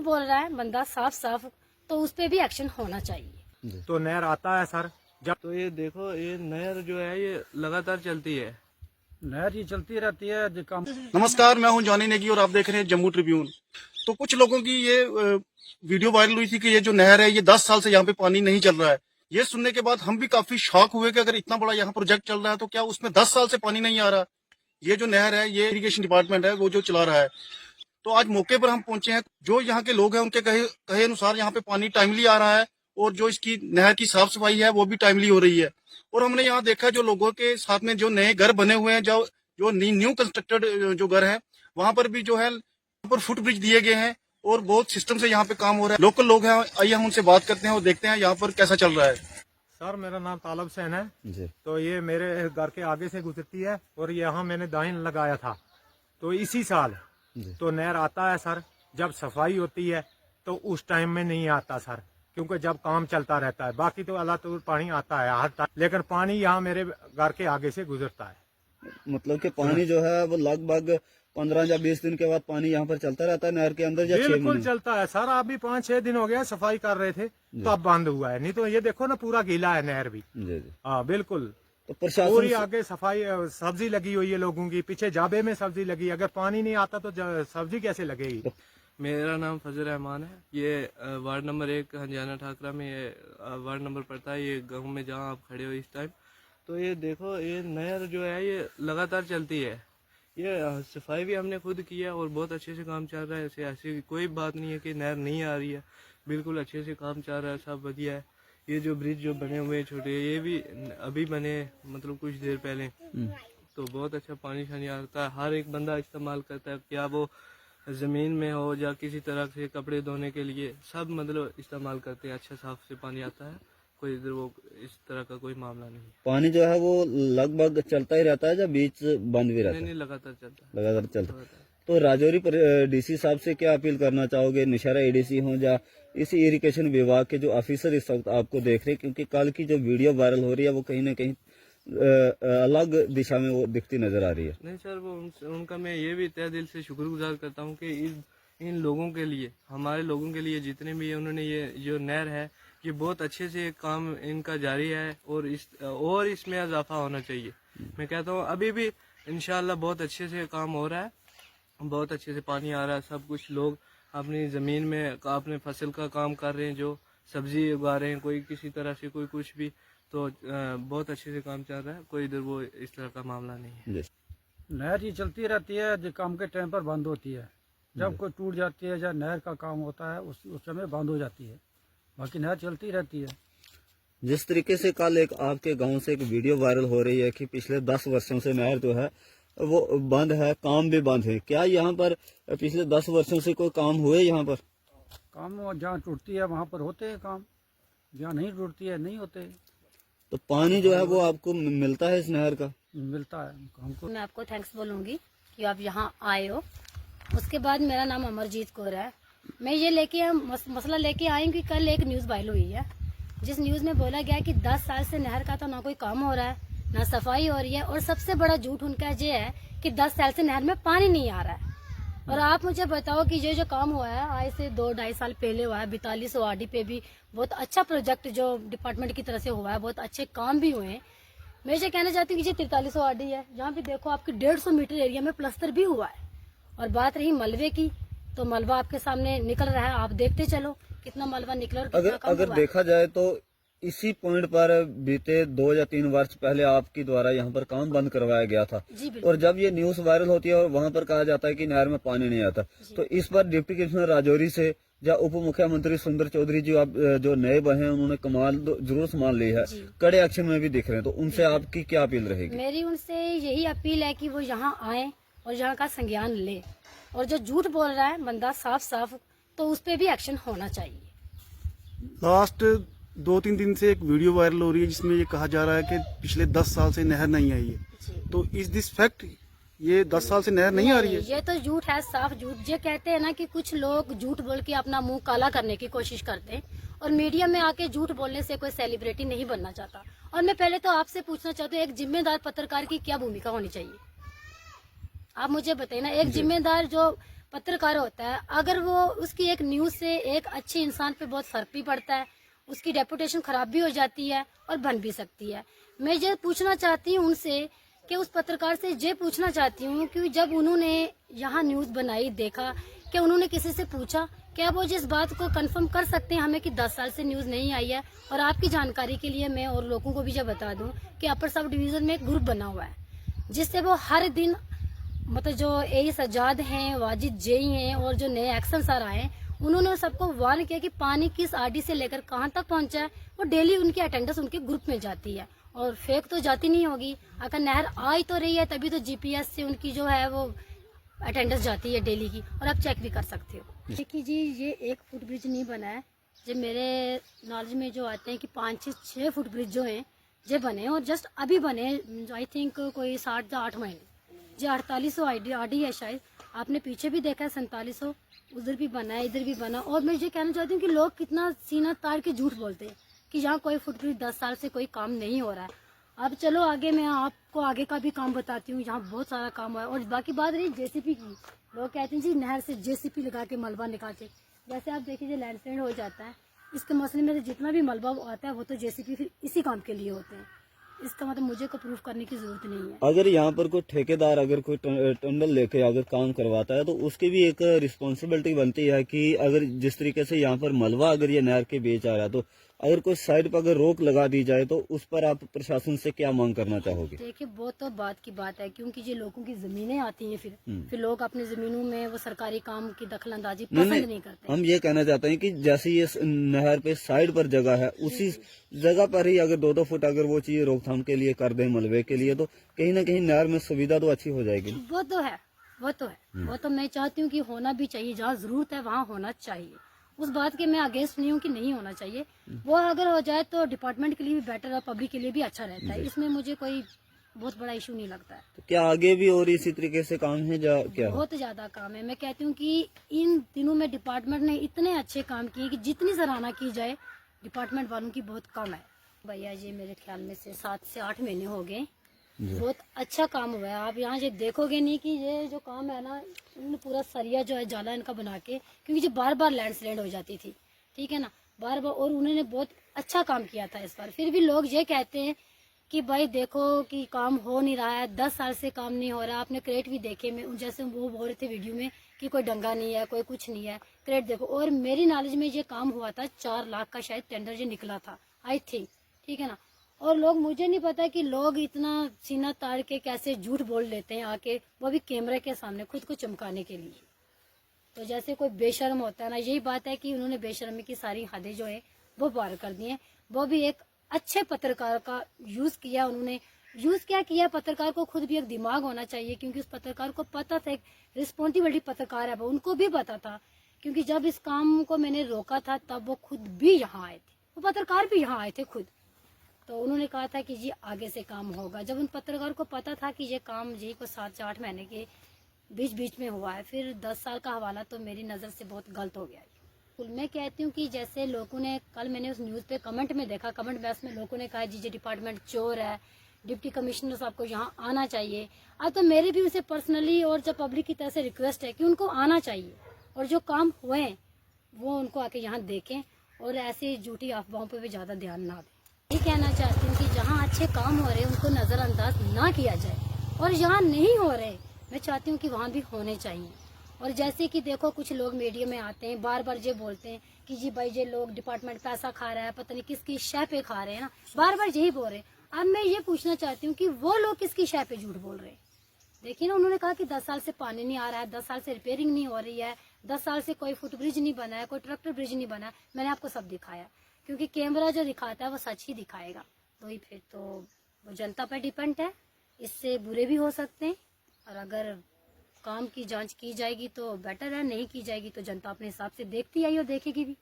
बोल रहा है बंदा साफ साफ, तो उस पे भी एक्शन होना चाहिए। तो नहर आता है सर जब, तो ये देखो, ये नहर जो है ये लगातार चलती है, नहर ये चलती रहती है जो काम। नमस्कार, मैं हूं जॉनी नेगी और आप देख रहे हैं जम्मू ट्रिब्यून। तो कुछ लोगों की ये वीडियो वायरल हुई थी कि ये जो नहर है ये 10 साल से यहाँ पे पानी नहीं चल रहा है। ये सुनने के बाद हम भी काफी शॉक हुए कि अगर इतना बड़ा यहाँ प्रोजेक्ट चल रहा है तो क्या उसमें 10 साल से पानी नहीं आ रहा। ये जो नहर है ये इरिगेशन डिपार्टमेंट है वो जो चला रहा है। तो आज मौके पर हम पहुंचे हैं, जो यहाँ के लोग हैं उनके कहे अनुसार यहाँ पे पानी टाइमली आ रहा है और जो इसकी नहर की साफ सफाई है वो भी टाइमली हो रही है। और हमने यहाँ देखा जो लोगों के साथ में जो नए घर बने हुए हैं, जो न्यू कंस्ट्रक्टेड जो घर है वहां पर भी जो है पर फुट ब्रिज दिए गए हैं और बहुत सिस्टम से यहाँ पे काम हो रहा है। लोकल लोग हैं, आइए हम उनसे बात करते हैं और देखते हैं यहाँ पर कैसा चल रहा है। सर मेरा नाम तालब हुसैन है जी। तो ये मेरे घर के आगे से गुजरती है और यहाँ मैंने दाइन लगाया था। तो इसी साल तो नहर आता है सर, जब सफाई होती है तो उस टाइम में नहीं आता सर, क्योंकि जब काम चलता रहता है। बाकी तो अल्लाह तो पानी आता है हर टाइम, लेकिन पानी यहाँ मेरे घर के आगे से गुजरता है। मतलब कि पानी जो है वो लगभग 15 या 20 दिन के बाद पानी यहाँ पर चलता रहता है नहर के अंदर, या 6 बिल्कुल महीने चलता है सर। अभी 5-6 दिन हो गया सफाई कर रहे थे तो अब बंद हुआ है, नहीं तो ये देखो ना पूरा गीला है नहर भी। जी जी। हाँ बिल्कुल। तो प्रशासन पूरी आगे सफाई सब्जी लगी हुई है लोगों की, पीछे जाबे में सब्जी लगी। अगर पानी नहीं आता तो सब्जी कैसे लगेगी। मेरा नाम फजल रहमान है। ये वार्ड नंबर 1 हंजाना ठाकरा में ये वार्ड नंबर पड़ता है, ये गांव में जहां आप खड़े हो इस टाइम। तो ये देखो, ये नहर जो है ये लगातार चलती है। ये सफाई भी हमने खुद की है और बहुत अच्छे से काम चल रहा है। ऐसी कोई बात नहीं है कि नहर नहीं आ रही है, बिल्कुल अच्छे से काम चल रहा है, सब बढ़िया है। ये जो ब्रिज जो बने हुए हैं छोटे, ये भी अभी बने, मतलब कुछ देर पहले। तो बहुत अच्छा पानी शानी आता है, हर एक बंदा इस्तेमाल करता है, क्या वो जमीन में हो या किसी तरह से कपड़े धोने के लिए, सब मतलब इस्तेमाल करते हैं। अच्छा साफ से पानी आता है, कोई इधर वो इस तरह का कोई मामला नहीं है। पानी जो है वो लगभग चलता ही रहता है या बीच बंद भी रहता है? नहीं, लगातार चलता है, लगातार चलता है। तो राजौरी पर डीसी साहब से क्या अपील करना चाहोगे, निशारा एडीसी हो या इस इरिगेशन विभाग के जो ऑफिसर इस वक्त आपको देख रहे हैं, क्योंकि कल की जो वीडियो वायरल हो रही है वो कहीं ना कहीं अलग दिशा में वो दिखती नजर आ रही है। नहीं सर, वो उनका मैं ये भी तहे दिल से शुक्रगुजार करता हूँ कि इन लोगों के लिए, हमारे लोगों के लिए जितने भी उन्होंने ये जो नहर है ये बहुत अच्छे से काम इनका जारी है और इसमें इजाफा होना चाहिए। मैं कहता हूँ अभी भी इंशाल्लाह बहुत अच्छे से काम हो रहा है, बहुत अच्छे से पानी आ रहा है। सब कुछ लोग अपनी ज़मीन में अपने फसल का काम कर रहे हैं, जो सब्जी उगा रहे हैं, कोई किसी तरह से, कोई कुछ भी। तो बहुत अच्छे से काम चल रहा है, कोई इधर वो इस तरह का मामला नहीं है। नहर ये चलती रहती है, जो काम के टाइम पर बंद होती है। जब कोई टूट जाती है या नहर का काम होता है उस समय बंद हो जाती है, बाकी नहर चलती रहती है। जिस तरीके से कल एक आपके गांव से एक वीडियो वायरल हो रही है कि पिछले 10 वर्षों से नहर जो है वो बंद है, काम भी बंद है, क्या यहाँ पर पिछले 10 वर्षों से कोई काम हुए? यहाँ पर काम जहाँ टूटती है वहाँ पर होते हैं काम, जहाँ नहीं टूटती है नहीं होते। तो पानी जो है वो आपको मिलता है इस नहर का? मिलता है हमको। मैं आपको थैंक्स बोलूंगी कि आप यहाँ आए हो। उसके बाद मेरा नाम अमरजीत कौर है। मैं ये लेके मसला लेके आई हूँ कि कल एक न्यूज़ वायरल हुई है, जिस न्यूज़ में बोला गया कि 10 साल से नहर का तो ना कोई काम हो रहा है ना सफाई हो रही है, और सबसे बड़ा झूठ उनका ये है कि 10 साल से नहर में पानी नहीं आ रहा है। और आप मुझे बताओ कि ये जो काम हुआ है आज से 2-2.5 साल पहले हुआ है, 4200 आरडी पे भी बहुत अच्छा प्रोजेक्ट जो डिपार्टमेंट की तरफ से हुआ है, बहुत अच्छे काम भी हुए हैं। मैं ये कहना चाहती हूँ कि ये 4300 आरडी है, जहाँ भी देखो आपकी 150 मीटर एरिया में प्लस्तर भी हुआ है। और बात रही मलबे की, तो मलबा आपके सामने निकल रहा है, आप देखते चलो कितना मलबा निकला और कितना कम अगर हुआ। देखा जाए तो इसी पॉइंट पर बीते 2 या 3 वर्ष पहले आपके द्वारा यहाँ पर काम बंद करवाया गया था, और जब ये न्यूज वायरल होती है और वहाँ पर कहा जाता है कि नहर में पानी नहीं आता, तो इस पर डिप्टी कमिश्नर राजौरी से या उप मुख्यमंत्री सुंदर चौधरी जी जो नए बने हैं उन्होंने कमाल जरूर संभाल ली है, कड़े एक्शन में भी दिख रहे हैं, तो उनसे आपकी क्या अपील रहेगी? मेरी उनसे यही अपील है कि वो यहाँ आए और यहाँ का संज्ञान ले, और जो झूठ बोल रहा है बंदा साफ साफ, तो उस पे भी एक्शन होना चाहिए। लास्ट 2-3 दिन से एक वीडियो वायरल हो रही है जिसमें ये कहा जा रहा है कि पिछले 10 साल से नहर नहीं आई है। तो इस दिस फैक्ट ये 10 साल से नहर नहीं आ रही है? ये तो झूठ है, साफ झूठ। ये कहते हैं ना कि कुछ लोग झूठ बोल के अपना मुंह काला करने की कोशिश करते हैं, और मीडिया में आके झूठ बोलने से कोई सेलिब्रिटी नहीं बनना चाहता। और मैं पहले तो आपसे पूछना चाहती हूँ, एक जिम्मेदार पत्रकार की क्या भूमिका होनी चाहिए? आप मुझे बताइए ना, एक जिम्मेदार जो पत्रकार होता है, अगर वो उसकी एक न्यूज से एक अच्छे इंसान पे बहुत फर्क भी पड़ता है, उसकी रेपुटेशन खराब भी हो जाती है और बन भी सकती है। मैं ये पूछना चाहती हूँ उनसे कि उस पत्रकार से ये पूछना चाहती हूँ कि जब उन्होंने यहाँ न्यूज बनाई, देखा, क्या उन्होंने किसी से पूछा, क्या वो जिस बात को कंफर्म कर सकते हैं हमें कि 10 साल से न्यूज नहीं आई है। और आपकी जानकारी के लिए मैं और लोगों को भी जब बता दूं कि अपर सब डिवीजन में एक ग्रुप बना हुआ है, जिससे वो हर दिन मतलब जो ए सजाद हैं, वाजिद जेई हैं और जो नए एक्शन सर आए, उन्होंने सबको वार्न किया कि पानी किस आरडी से लेकर कहां तक पहुंचा है। वो डेली उनकी अटेंडेंस उनके ग्रुप में जाती है और फेक तो जाती नहीं होगी। अगर नहर आई तो रही है तभी तो जीपीएस से उनकी जो है वो अटेंडेंस जाती है डेली की, और आप चेक भी कर सकते हो। देखिए जी, ये 1 फुट ब्रिज नहीं बना है। जो मेरे नॉलेज में जो आते हैं कि 5 से 6 फुट ब्रिज जो हैं ये बने और जस्ट अभी बने, आई थिंक कोई 7 या 8 महीने। जो 4800 आरडी है, शायद आपने पीछे भी देखा है 4700, उधर भी बना है, इधर भी बना। और मैं ये कहना चाहती हूँ कि लोग कितना सीना ताड़ के झूठ बोलते हैं कि यहाँ कोई फुट ब्रिज 10 साल से कोई काम नहीं हो रहा है। अब चलो आगे मैं आपको आगे का भी काम बताती हूँ, यहाँ बहुत सारा काम हुआ है। और बाकी बात रही जेसीपी की, लोग कहते हैं जी नहर से जेसीपी लगा के मलबा निकालते। जैसे आप देखिए लैंडस्लाइड हो जाता है, इसके मसले में जितना भी मलबा आता है वो तो जेसीपी फिर इसी काम के लिए होते हैं। इसका मतलब मुझे को प्रूफ करने की जरूरत नहीं है। अगर यहाँ पर कोई ठेकेदार अगर कोई टंडल लेके अगर काम करवाता है तो उसकी भी एक रिस्पॉन्सिबिलिटी बनती है कि अगर जिस तरीके से यहाँ पर मलबा अगर ये नहर के बीच आ रहा है, तो अगर कोई साइड पर अगर रोक लगा दी जाए तो उस पर आप प्रशासन से क्या मांग करना चाहोगे? देखिए वो तो बात की बात है, क्योंकि ये लोगों की जमीनें आती हैं, फिर लोग अपनी जमीनों में वो सरकारी काम की दखलंदाजी पसंद नहीं करते। हम ये कहना चाहते हैं कि जैसे ये नहर पे साइड पर जगह है, उसी जगह पर ही अगर 2-2 फुट अगर वो चीज रोकथाम के लिए कर दें मलबे के लिए, तो कहीं ना कहीं नहर में सुविधा तो अच्छी हो जाएगी। वो तो है, वो तो मैं चाहती हूँ कि होना भी चाहिए, जहाँ जरूरत है वहाँ होना चाहिए। उस बात के मैं अगेंस्ट नहीं हूँ कि नहीं होना चाहिए। वो अगर हो जाए तो डिपार्टमेंट के लिए भी बेटर और पब्लिक के लिए भी अच्छा रहता है। इसमें मुझे कोई बहुत बड़ा इशू नहीं लगता है। तो क्या आगे भी और इसी तरीके से काम है क्या? बहुत ज्यादा काम है। मैं कहती हूँ कि इन दिनों में डिपार्टमेंट ने इतने अच्छे काम किए कि जितनी सराहना की जाए डिपार्टमेंट वालों की बहुत कम है। भैया जी मेरे ख्याल में से 7 से 8 महीने हो गए, बहुत अच्छा काम हुआ है। आप यहाँ ये देखोगे नहीं कि ये जो काम है ना, इन्होंने पूरा सरिया जो है जाला इनका बना के, क्योंकि जो बार बार लैंडस्लाइड हो जाती थी, ठीक है ना, बार बार, और उन्होंने बहुत अच्छा काम किया था इस बार। फिर भी लोग ये कहते हैं कि भाई देखो कि काम हो नहीं रहा है, 10 साल से काम नहीं हो रहा। आपने क्रेट भी देखे, में जैसे वो बोल रहे थे वीडियो में कि कोई डंगा नहीं है, कोई कुछ नहीं है, क्रेट देखो। और मेरी नॉलेज में ये काम हुआ था 4 लाख का शायद टेंडर ये निकला था, आई थिंक, ठीक है ना। और लोग, मुझे नहीं पता कि लोग इतना सीना ताड़ के कैसे झूठ बोल लेते हैं आके, वो भी कैमरे के सामने खुद को चमकाने के लिए। तो जैसे कोई बेशर्म होता है ना, यही बात है कि उन्होंने बेशर्मी की सारी हदें जो है वो पार कर दी हैं। वो भी एक अच्छे पत्रकार का यूज किया उन्होंने। यूज क्या किया, पत्रकार को खुद भी एक दिमाग होना चाहिए, क्योंकि उस पत्रकार को पता था, एक रिस्पॉन्सिबिलिटी पत्रकार है वो, उनको भी पता था। क्योंकि जब इस काम को मैंने रोका था तब वो खुद भी यहाँ आए थे, वो पत्रकार भी यहाँ आए थे खुद। तो उन्होंने कहा था कि जी आगे से काम होगा। जब उन पत्रकार को पता था कि ये काम जी को 7 से 8 महीने के बीच में हुआ है, फिर 10 साल का हवाला तो मेरी नज़र से बहुत गलत हो गया। मैं कहती हूँ कि जैसे लोगों ने, कल मैंने उस न्यूज़ पे कमेंट में देखा, कमेंट बॉक्स में लोगों ने कहा जी ये डिपार्टमेंट चोर है, डिप्टी कमिश्नर साहब को यहाँ आना चाहिए। अब तो मेरी भी उनसे पर्सनली और जब पब्लिक की तरफ से रिक्वेस्ट है कि उनको आना चाहिए, और जो काम हुए वो उनको आके यहाँ देखें और ऐसी झूठी अफवाहों पर भी ज़्यादा ध्यान ना दें। ये कहना चाहती हूँ कि जहाँ अच्छे काम हो रहे हैं उनको नज़रअंदाज ना किया जाए, और जहाँ नहीं हो रहे मैं चाहती हूँ कि वहाँ भी होने चाहिए। और जैसे कि देखो कुछ लोग मीडिया में आते हैं, बार बार ये बोलते हैं कि जी भाई ये लोग डिपार्टमेंट पैसा खा रहा है, पता नहीं किसकी शय पे खा रहे हैं ना, बार बार यही बोल रहे हैं। अब मैं ये पूछना चाहती हूँ कि वो लोग किसकी शय पे झूठ बोल रहे हैं। देखिए ना, उन्होंने कहा कि 10 साल से पानी नहीं आ रहा है, 10 साल से रिपेयरिंग नहीं हो रही है, 10 साल से कोई फुट ब्रिज नहीं बना है, कोई ट्रैक्टर ब्रिज नहीं बना है। मैंने आपको सब दिखाया, क्योंकि कैमरा जो दिखाता है वो सच ही दिखाएगा। तो ही फिर तो वो जनता पर डिपेंड है, इससे बुरे भी हो सकते हैं। और अगर काम की जांच की जाएगी तो बेटर है, नहीं की जाएगी तो जनता अपने हिसाब से देखती आई और देखेगी भी।